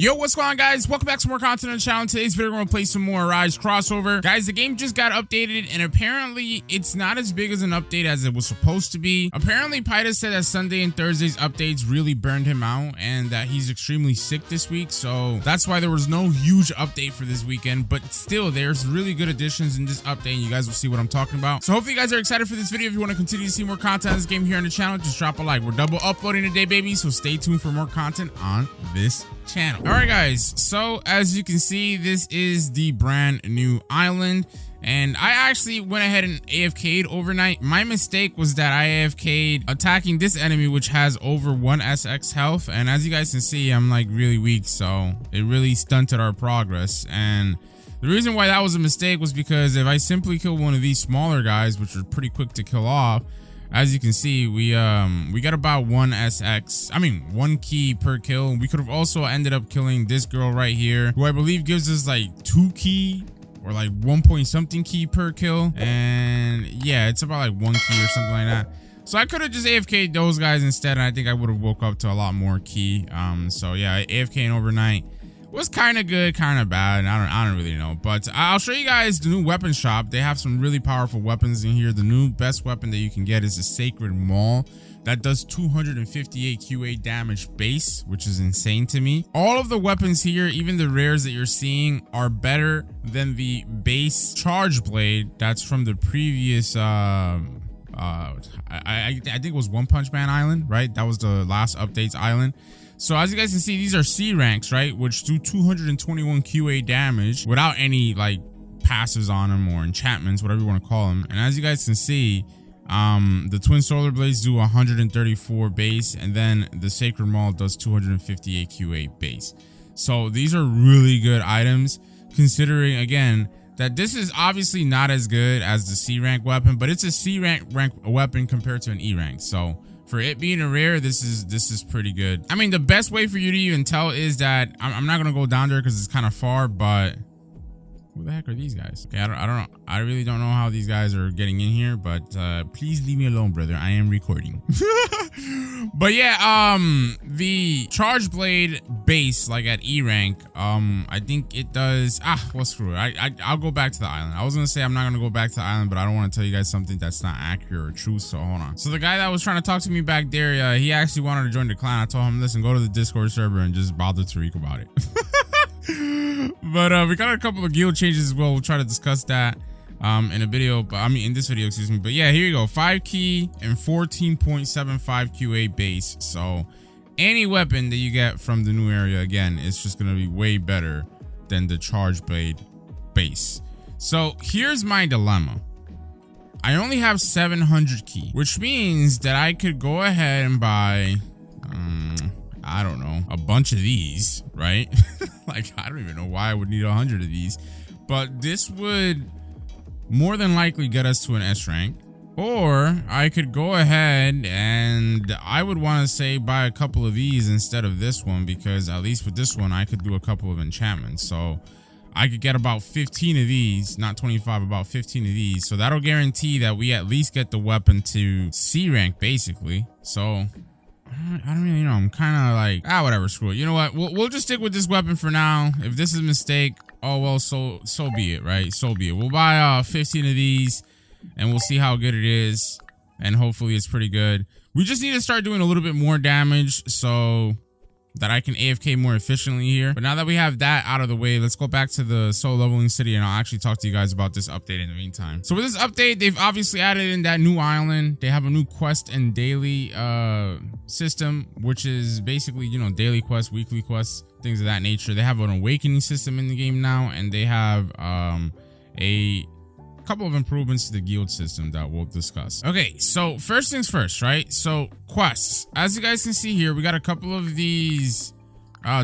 Yo, what's going on, guys? Welcome back to more content on the channel. Today's video, we're going to play some more Rise crossover. Guys, the game just got updated, and apparently it's not as big as an update as it was supposed to be. Apparently, Pita said that Sunday and Thursday's updates really burned him out, and that he's extremely sick this week, so that's why there was no huge update for this weekend. But still, there's really good additions in this update, and you guys will see what I'm talking about. So hopefully you guys are excited for this video. If you want to continue to see more content on this game here on the channel, just drop a like. We're double uploading today, baby, so stay tuned for more content on this channel. All right, guys, so as you can see, this is the brand new island, and I actually went ahead and AFK'd overnight. My mistake was that I AFK'd attacking this enemy, which has over 1 SX health, and as you guys can see, I'm like really weak, so it really stunted our progress. And the reason why that was a mistake was because if I simply kill one of these smaller guys, which are pretty quick to kill off, as you can see, we got about 1 SX, 1 key per kill. We could have also ended up killing this girl right here, who I believe gives us like 2 key or like 1 point something key per kill. And yeah, it's about like 1 key or something like that. So I could have just AFK'd those guys instead, and I think I would have woke up to a lot more key. So yeah, AFKing overnight was kind of good, kind of bad. I don't really know, but I'll show you guys the new weapon shop. They have some really powerful weapons in here. The new best weapon that you can get is the Sacred Maul. That does 258 QA damage base, which is insane to me. All of the weapons here, even the rares that you're seeing, are better than the base charge blade that's from the previous I think it was One Punch Man Island, right? That was the last update's island. So as you guys can see, these are C ranks, right? Which do 221 QA damage without any like passives on them or enchantments, whatever you want to call them. And as you guys can see, the Twin Solar Blades do 134 base, and then the Sacred Maul does 258 QA base. So these are really good items, considering again that this is obviously not as good as the C rank weapon, but it's a C rank weapon compared to an E rank. So for it being a rare, this is pretty good. I mean, the best way for you to even tell is that I'm not gonna go down there because it's kind of far, but who the heck are these guys? Okay, I really don't know how these guys are getting in here, but please leave me alone, brother. I am recording. But yeah, the charge blade base, like at E rank, I think it does. Well, screw it. I'll go back to the island. I was gonna say I'm not gonna go back to the island, but I don't want to tell you guys something that's not accurate or true. So hold on. So the guy that was trying to talk to me back there, he actually wanted to join the clan. I told him, listen, go to the Discord server and just bother Tariq about it. But we got a couple of guild changes as well. We'll try to discuss that in a video, but in this video, excuse me. But yeah, here you go, 5 key and 14.75 QA base. So any weapon that you get from the new area, again, it's just gonna be way better than the charge blade base. So here's my dilemma. I only have 700 key, which means that I could go ahead and buy I don't know, a bunch of these, right? Like, I don't even know why I would need 100 of these, but this would more than likely get us to an S rank. Or I could go ahead and I would want to say buy a couple of these instead of this one, because at least with this one I could do a couple of enchantments. So I could get about 15 of these, not 25, about 15 of these. So that'll guarantee that we at least get the weapon to C rank, basically. So I don't really know. I'm kind of like, whatever, screw it. You know what? We'll just stick with this weapon for now. If this is a mistake, oh well, so be it, right? So be it. We'll buy 15 of these, and we'll see how good it is, and hopefully it's pretty good. We just need to start doing a little bit more damage so that I can AFK more efficiently here. But now that we have that out of the way, let's go back to the soul leveling city, and I'll actually talk to you guys about this update in the meantime. So with this update, they've obviously added in that new island. They have a new quest and daily system, which is basically, you know, daily quests, weekly quests, things of that nature. They have an awakening system in the game now, and they have a couple of improvements to the guild system that we'll discuss. Okay, so first things first, right? So quests, as you guys can see here, we got a couple of these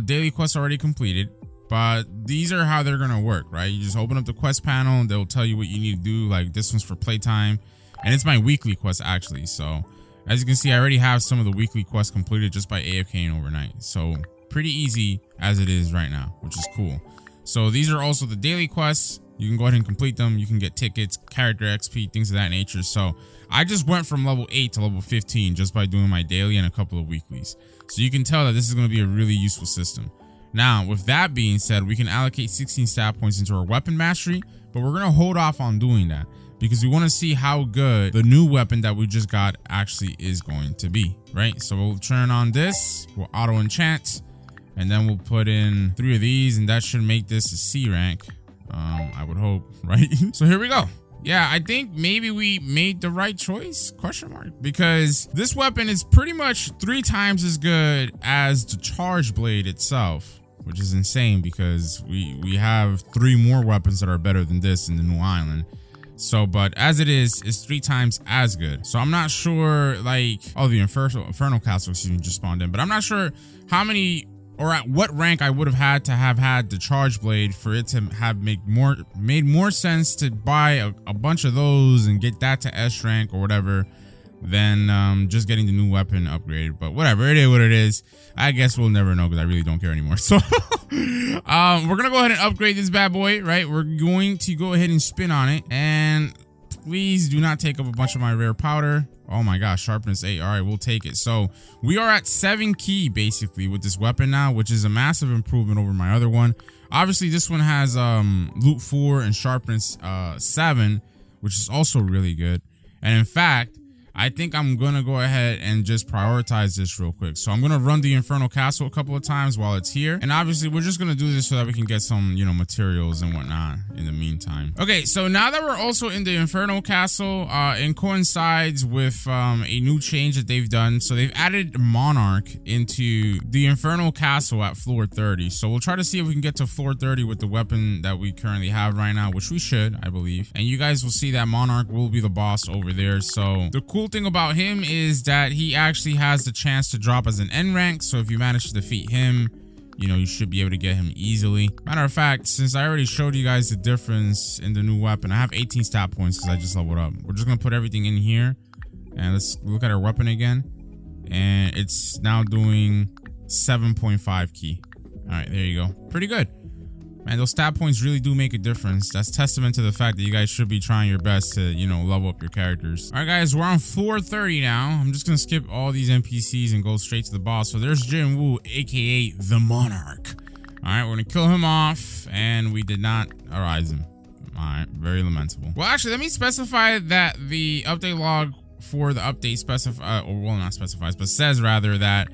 daily quests already completed, but these are how they're gonna work, right? You just open up the quest panel and they'll tell you what you need to do. Like this one's for playtime, and it's my weekly quest actually. So as you can see, I already have some of the weekly quests completed just by AFKing overnight. So pretty easy as it is right now, which is cool. So these are also the daily quests. You can go ahead and complete them. You can get tickets, character XP, things of that nature. So I just went from level 8 to level 15 just by doing my daily and a couple of weeklies. So you can tell that this is going to be a really useful system. Now, with that being said, we can allocate 16 stat points into our weapon mastery, but we're gonna hold off on doing that because we want to see how good the new weapon that we just got actually is going to be, right? So we'll turn on this, we'll auto enchant, and then we'll put in 3 of these, and that should make this a C rank. I would hope, right? So here we go. Yeah, I think maybe we made the right choice, question mark, because this weapon is pretty much 3 times as good as the charge blade itself, which is insane because we have 3 more weapons that are better than this in the new island. So, but as it is, it's 3 times as good. So I'm not sure, like, oh, the Infernal Castle, excuse me, just spawned in, but I'm not sure how many or at what rank I would have had to have had the charge blade for it to have made more sense to buy a bunch of those and get that to S rank or whatever than just getting the new weapon upgraded. But whatever, it is what it is. I guess we'll never know because I really don't care anymore. So we're gonna go ahead and upgrade this bad boy, right? We're going to go ahead and spin on it, and please do not take up a bunch of my rare powder. Oh my gosh, sharpness 8. All right, we'll take it. So we are at 7 key basically with this weapon now, which is a massive improvement over my other one. Obviously this one has loot 4 and sharpness 7, which is also really good. And in fact, I think I'm gonna go ahead and just prioritize this real quick. So I'm gonna run the Infernal Castle a couple of times while it's here. And obviously we're just gonna do this so that we can get some, you know, materials and whatnot in the meantime. Okay, so now that we're also in the Infernal Castle, it coincides with a new change that they've done. So they've added Monarch into the Infernal Castle at floor 30. So we'll try to see if we can get to floor 30 with the weapon that we currently have right now, which we should, I believe. And you guys will see that Monarch will be the boss over there. So the cool thing about him is that he actually has the chance to drop as an N rank. So if you manage to defeat him, you know, you should be able to get him easily. Matter of fact, since I already showed you guys the difference in the new weapon, I have 18 stat points because I just leveled up. We're just gonna put everything in here and let's look at our weapon again, and it's now doing 7.5 key. All right, there you go. Pretty good. Man, those stat points really do make a difference. That's testament to the fact that you guys should be trying your best to, you know, level up your characters. All right, guys, we're on floor 30 now. I'm just gonna skip all these NPCs and go straight to the boss. So there's Jin Woo, aka the Monarch. All right, we're gonna kill him off, and we did not arise him. All right, very lamentable. Well, actually, let me specify that the update log for the update not specifies, but says rather that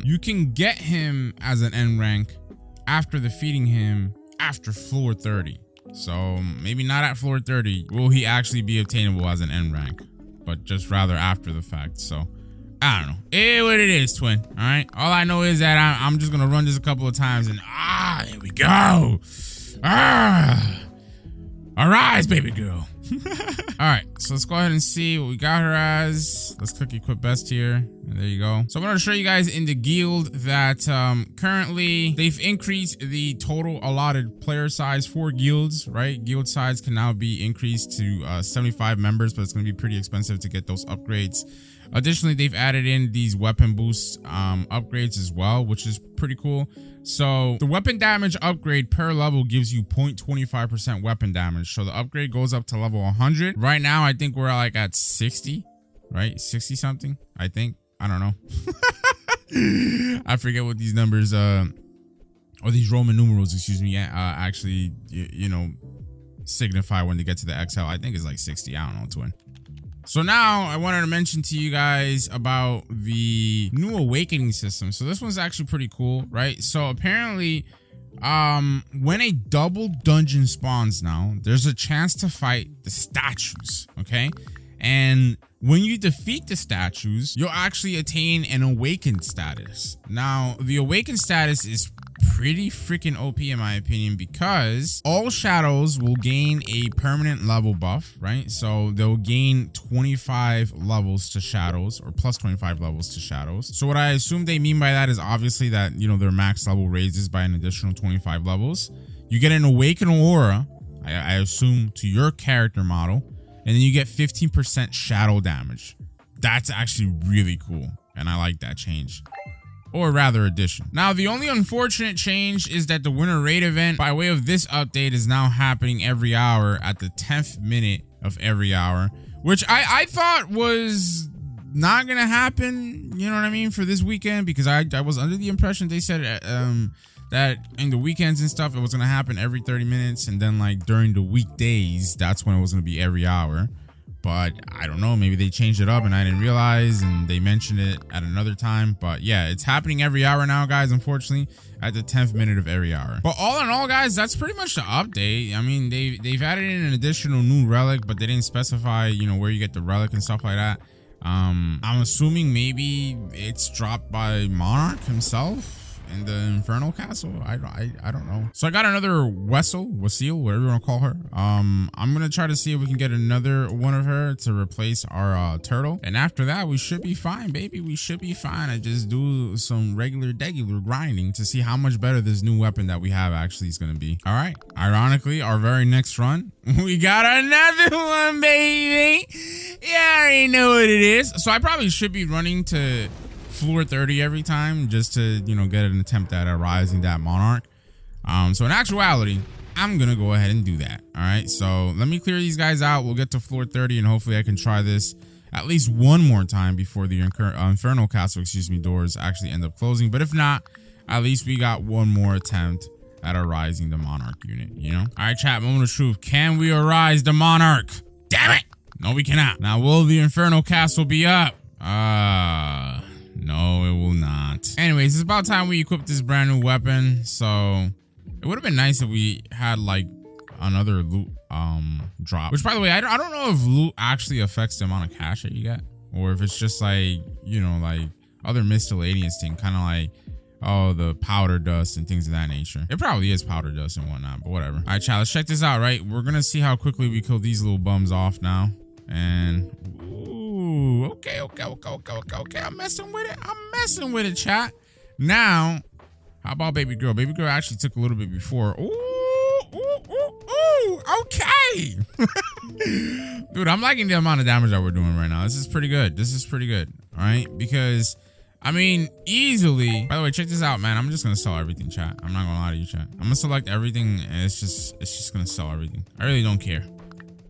you can get him as an N rank after defeating him after floor 30. So maybe not at floor 30 will he actually be obtainable as an N rank, but just rather after the fact. So I don't know. It what it is, twin. All right. All I know is that I'm just gonna run this a couple of times, and there we go. Arise, baby girl. All right, so let's go ahead and see what we got her as. Let's click equip best here, and there you go. So I'm going to show you guys in the guild that currently they've increased the total allotted player size for guilds, right? Guild size can now be increased to 75 members, but it's going to be pretty expensive to get those upgrades. Additionally, they've added in these weapon boost upgrades as well, which is pretty cool. So the weapon damage upgrade per level gives you 0.25% weapon damage. So the upgrade goes up to level 100. Right now, I think we're like at 60, right? 60 something, I think. I don't know. I forget what these numbers, or these Roman numerals, excuse me, actually, you know, signify when they get to the XL. I think it's like 60. I don't know, twin. So now I wanted to mention to you guys about the new awakening system. So this one's actually pretty cool, right? So apparently, when a double dungeon spawns now, there's a chance to fight the statues, okay? And when you defeat the statues, you'll actually attain an awakened status. Now, the awakened status is pretty freaking OP in my opinion, because all shadows will gain a permanent level buff, right? So they'll gain 25 levels to shadows, or plus 25 levels to shadows. So what I assume they mean by that is obviously that, you know, their max level raises by an additional 25 levels. You get an awakened aura, I assume, to your character model, and then you get 15% shadow damage. That's actually really cool, and I like that change. Or rather addition. Now, the only unfortunate change is that the winter raid event by way of this update is now happening every hour at the 10th minute of every hour, which I thought was not gonna happen, you know what I mean, for this weekend, because I was under the impression they said that in the weekends and stuff it was gonna happen every 30 minutes, and then like during the weekdays that's when it was gonna be every hour. But I don't know, maybe they changed it up and I didn't realize, and they mentioned it at another time. But yeah, it's happening every hour now, guys, unfortunately, at the 10th minute of every hour. But all in all, guys, that's pretty much the update. I mean, they've added in an additional new relic, but they didn't specify, you know, where you get the relic and stuff like that. I'm assuming maybe it's dropped by Monarch himself in the Infernal Castle. I don't know. So I got another Wessel, whatever you want to call her. I'm gonna try to see if we can get another one of her to replace our turtle, and after that we should be fine, baby. We should be fine. I just do some regular grinding to see how much better this new weapon that we have actually is gonna be. All right, ironically, our very next run, we got another one, baby. Yeah, I already know what it is. So I probably should be running to floor 30 every time just to, you know, get an attempt at rising that monarch. So in actuality, I'm gonna go ahead and do that. All right, so let me clear these guys out. We'll get to floor 30 and hopefully I can try this at least one more time before the Infernal Castle, doors actually end up closing. But if not, at least we got one more attempt at rising the monarch unit, you know. All right, chat, moment of truth. Can we arise the monarch? Damn it, no, we cannot. Now, will the Infernal Castle be up? No, it will not. Anyways, it's about time we equip this brand new weapon. So it would have been nice if we had like another loot drop. Which, by the way, I don't know if loot actually affects the amount of cash that you get, or if it's just like, you know, like other miscellaneous thing, kind of like, oh, the powder dust and things of that nature. It probably is powder dust and whatnot, but whatever. All right, chat, let's check this out. Right, we're gonna see how quickly we kill these little bums off now. And ooh, okay. I'm messing with it, chat. Now, how about baby girl? Baby girl actually took a little bit before. Ooh, okay. Dude, I'm liking the amount of damage that we're doing right now. This is pretty good. All right, because I mean, easily. By the way, check this out, man. I'm just gonna sell everything, chat. I'm not gonna lie to you, chat. I'm gonna select everything, and it's just gonna sell everything. I really don't care.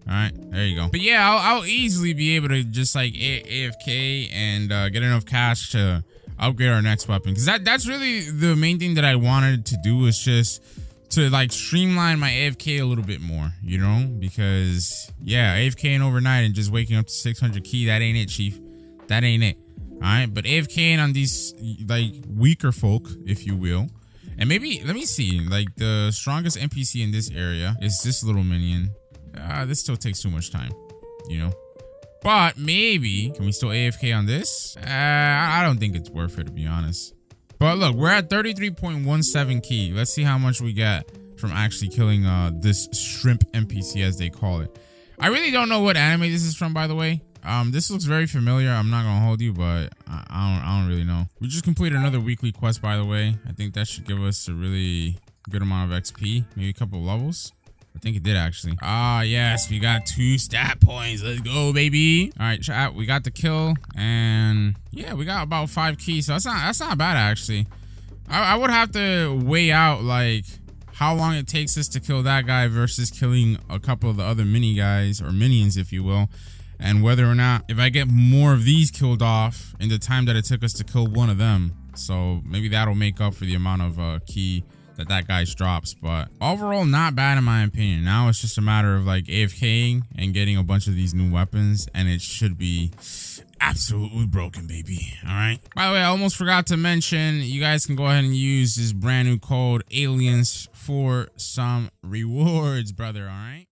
All right, there you go. But yeah, I'll easily be able to just like AFK and get enough cash to upgrade our next weapon, because that's really the main thing that I wanted to do, is just to like streamline my AFK a little bit more, you know, because yeah, AFKing overnight and just waking up to 600 key, that ain't it, chief. That ain't it. All right, but AFKing on these like weaker folk, if you will, and maybe let me see, like the strongest NPC in this area is this little minion. This still takes too much time, you know, but maybe can we still AFK on this? I don't think it's worth it, to be honest. But look, we're at 33.17 key. Let's see how much we get from actually killing this shrimp NPC, as they call it. I really don't know what anime this is from, by the way. This looks very familiar. I'm not gonna hold you, but I don't really know. We just completed another weekly quest, by the way. I think that should give us a really good amount of XP, maybe a couple of levels. I think it did, actually. Ah, yes, we got 2 stat points. Let's go, baby. All right, chat, we got the kill, and yeah, we got about 5 keys, so that's not bad, actually. I would have to weigh out like how long it takes us to kill that guy versus killing a couple of the other mini guys, or minions, if you will, and whether or not if I get more of these killed off in the time that it took us to kill one of them. So maybe that'll make up for the amount of key that guy's drops. But overall, not bad in my opinion. Now it's just a matter of like AFKing and getting a bunch of these new weapons, and it should be absolutely broken, baby. All right, by the way, I almost forgot to mention, you guys can go ahead and use this brand new code aliens for some rewards, brother. All right.